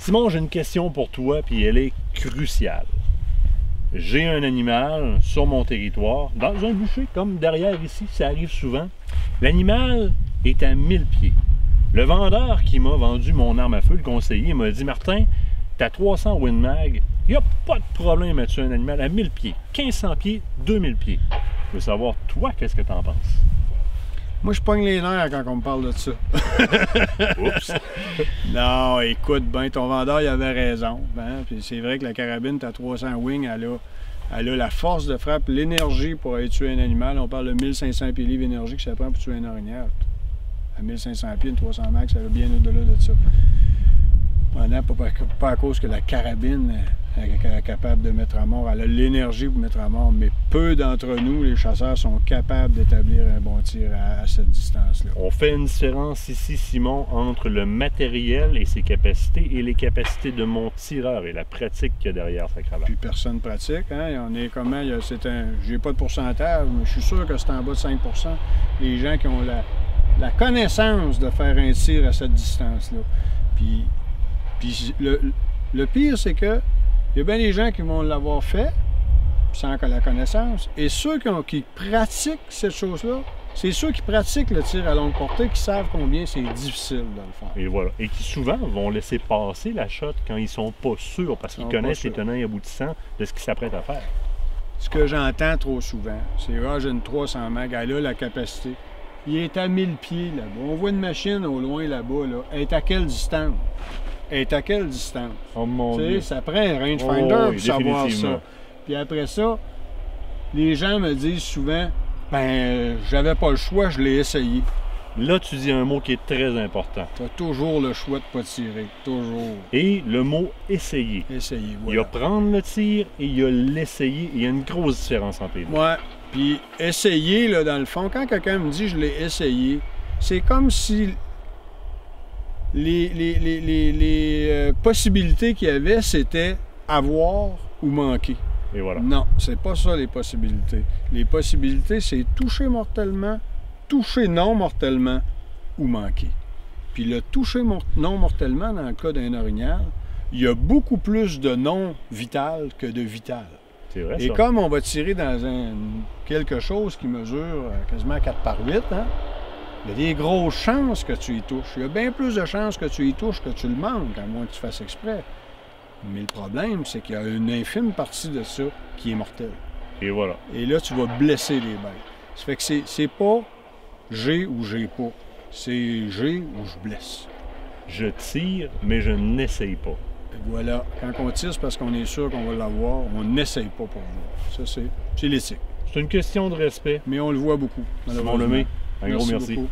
Simon, j'ai une question pour toi, puis elle est cruciale. J'ai un animal sur mon territoire, dans un bûcher, comme derrière ici, ça arrive souvent. L'animal est à 1000 pieds. Le vendeur qui m'a vendu mon arme à feu, le conseiller, m'a dit « Martin, t'as 300 Win Mag, il n'y a pas de problème à tuer un animal à 1000 pieds. 1500 pieds, 2000 pieds. » Je veux savoir, toi, qu'est-ce que t'en penses? Moi, je pogne les nerfs quand on me parle de ça. Oups! Non, écoute, ben, ton vendeur, il avait raison. Hein? Puis c'est vrai que la carabine, t'as 300 Wing, elle a la force de frappe, l'énergie pour aller tuer un animal. On parle de 1500 pieds livres d'énergie que ça prend pour tuer un orignal. À 1500 pieds, une 300 max, ça va bien au-delà de ça. Pendant, pas à cause que la carabine est capable de mettre à mort, elle a l'énergie pour mettre à mort, mais peu d'entre nous, les chasseurs, sont capables d'établir un bon tir à cette distance-là. On fait une différence ici, Simon, entre le matériel et ses capacités et les capacités de mon tireur et la pratique qu'il y a derrière sa cravate. Puis personne pratique, hein? On est comment? J'ai pas de pourcentage, mais je suis sûr que c'est en bas de 5 % les gens qui ont la connaissance de faire un tir à cette distance-là. Puis le pire, c'est que il y a bien des gens qui vont l'avoir fait sans la connaissance. Et ceux qui pratiquent cette chose-là, c'est ceux qui pratiquent le tir à longue portée qui savent combien c'est difficile de le faire. Et voilà. Et qui souvent vont laisser passer la shot quand ils sont pas sûrs parce qu'ils connaissent les tenants et aboutissants de ce qu'ils s'apprêtent à faire. Ce que j'entends trop souvent, c'est « Ah, j'ai une 300 mag, elle a la capacité. » Il est à 1000 pieds là-bas. On voit une machine au loin là-bas. Là. Elle est à quelle distance? Elle est à quelle distance? Oh mon Dieu! Ça prend un rangefinder pour savoir ça. Puis après ça, les gens me disent souvent « Ben, j'avais pas le choix, je l'ai essayé. » Là, tu dis un mot qui est très important. Tu as toujours le choix de pas tirer. Toujours. Et le mot « essayer ». Essayer, voilà. Il y a prendre le tir et il y a l'essayer. Il y a une grosse différence entre les deux. Ouais. Puis essayer, là, dans le fond, quand quelqu'un me dit « je l'ai essayé », c'est comme si les possibilités qu'il y avait, c'était avoir ou manquer. Et voilà. Non, c'est pas ça les possibilités. Les possibilités, c'est toucher mortellement, toucher non mortellement ou manquer. Puis le toucher non mortellement, dans le cas d'un orignal, il y a beaucoup plus de non vital que de vital. C'est vrai, et ça. comme on va tirer dans quelque chose qui mesure quasiment 4 par 8, hein, il y a des grosses chances que tu y touches. Il y a bien plus de chances que tu y touches que tu le manques, à moins que tu fasses exprès. Mais le problème, c'est qu'il y a une infime partie de ça qui est mortelle. Et voilà. Et là, tu vas blesser les bêtes. Ça fait que c'est pas j'ai ou j'ai pas. C'est j'ai ou je blesse. Je tire, mais je n'essaye pas. Et voilà. Quand on tire, c'est parce qu'on est sûr qu'on va l'avoir. On n'essaye pas pour voir. Ça, c'est l'éthique. C'est une question de respect. Mais on le voit beaucoup. Simon Lemay, un gros merci. Beaucoup.